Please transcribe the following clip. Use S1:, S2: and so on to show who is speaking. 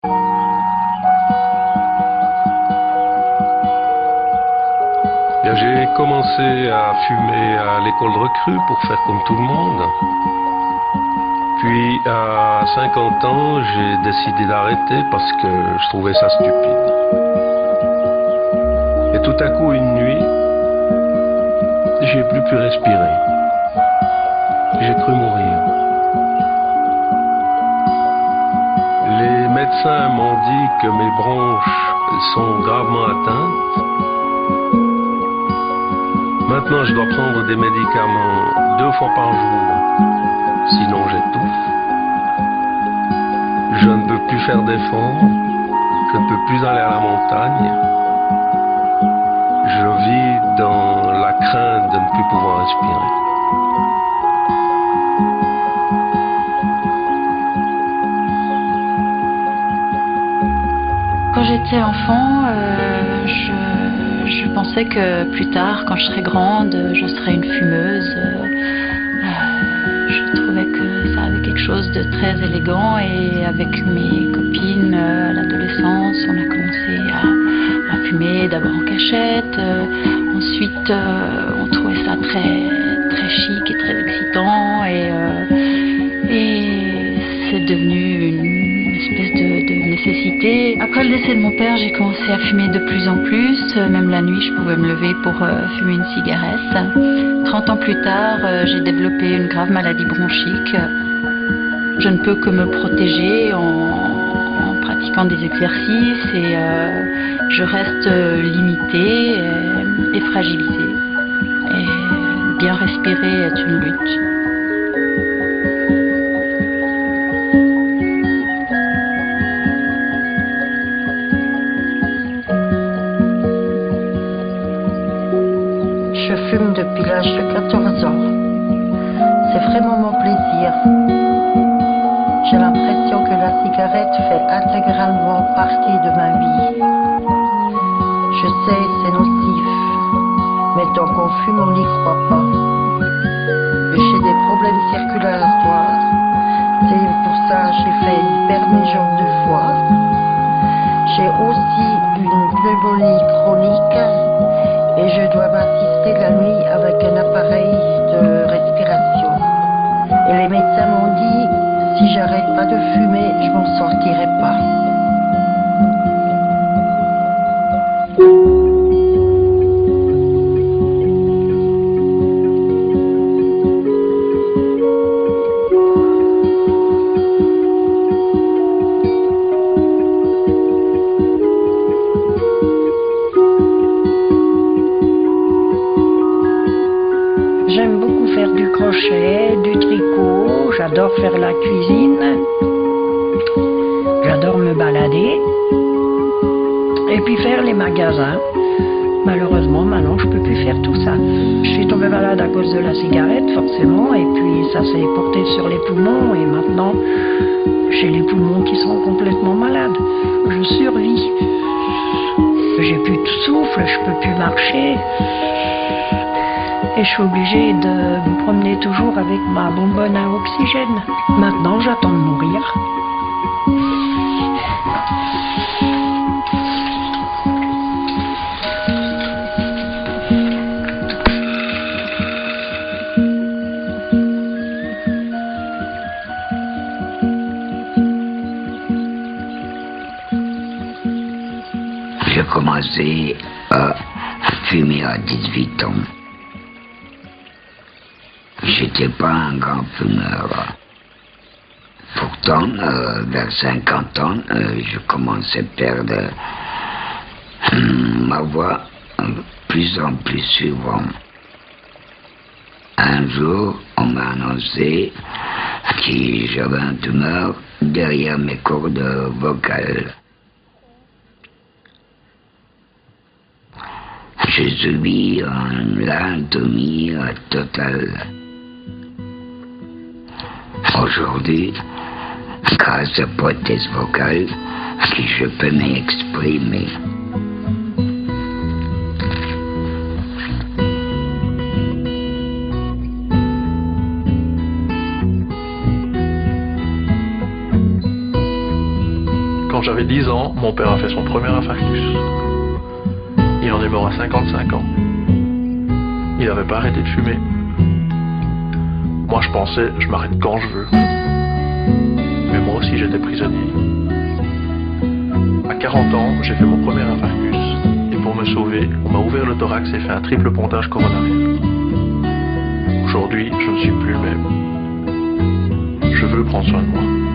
S1: Bien, j'ai commencé à fumer à l'école de recrue pour faire comme tout le monde. Puis à 50 ans, j'ai décidé d'arrêter parce que je trouvais ça stupide. Et tout à coup, une nuit, j'ai plus pu respirer. J'ai cru mourir. Les médecins m'ont dit que mes bronches sont gravement atteintes. Maintenant, je dois prendre des médicaments 2 fois par jour, sinon j'étouffe. Je ne peux plus faire d'efforts, je ne peux plus aller à la montagne. Je vis dans la crainte de ne plus pouvoir respirer.
S2: Quand j'étais enfant, je pensais que plus tard, quand je serais grande, je serais une fumeuse. Je trouvais que ça avait quelque chose de très élégant et avec mes copines à l'adolescence, on a commencé à fumer, d'abord en cachette. Ensuite, on trouvait ça très chic et très excitant et c'est devenu une espèce de nécessité. Après le décès de mon père, j'ai commencé à fumer de plus en plus. Même la nuit, je pouvais me lever pour fumer une cigarette. 30 ans plus tard, j'ai développé une grave maladie bronchique. Je ne peux que me protéger en pratiquant des exercices et je reste limitée et fragilisée. Et bien respirer est une lutte.
S3: Je fume depuis l'âge de 14 ans. C'est vraiment mon plaisir. J'ai l'impression que la cigarette fait intégralement partie de ma vie. Je sais, c'est nocif, mais tant qu'on fume, on n'y croit pas. J'ai des problèmes circulatoires. C'est pour ça que j'ai fait une hypermésion 2 fois. J'ai aussi une pneumonie chronique et je dois m'assister la nuit avec un appareil de respiration. Et les médecins m'ont dit, si j'arrête pas de fumer, je m'en sortirai pas. J'aime beaucoup faire du crochet, du tricot, j'adore faire la cuisine, j'adore me balader et puis faire les magasins. Malheureusement, maintenant, je peux plus faire tout ça. Je suis tombée malade à cause de la cigarette, forcément, et puis ça s'est porté sur les poumons et maintenant, j'ai les poumons qui sont complètement malades. Je survis. J'ai plus de souffle, je peux plus marcher. Et je suis obligée de me promener toujours avec ma bonbonne à oxygène. Maintenant, j'attends de mourir.
S4: J'ai commencé à fumer à 18 ans. J'étais pas un grand fumeur. Pourtant, vers 50 ans, je commençais à perdre ma voix plus en plus souvent. Un jour, on m'a annoncé que j'avais un tumeur derrière mes cordes vocales. J'ai subi une laryngotomie totale. Aujourd'hui, grâce à la prothèse vocale, je peux m'exprimer.
S1: Quand Quand j'avais 10 ans, mon père a fait son premier infarctus. Il en est mort à 55 ans. Il n'avait pas arrêté de fumer. Moi je pensais, je m'arrête quand je veux. Mais moi aussi j'étais prisonnier. À 40 ans, j'ai fait mon premier infarctus. Et pour me sauver, on m'a ouvert le thorax et fait un triple pontage coronarial. Aujourd'hui, je ne suis plus le même. Je veux prendre soin de moi.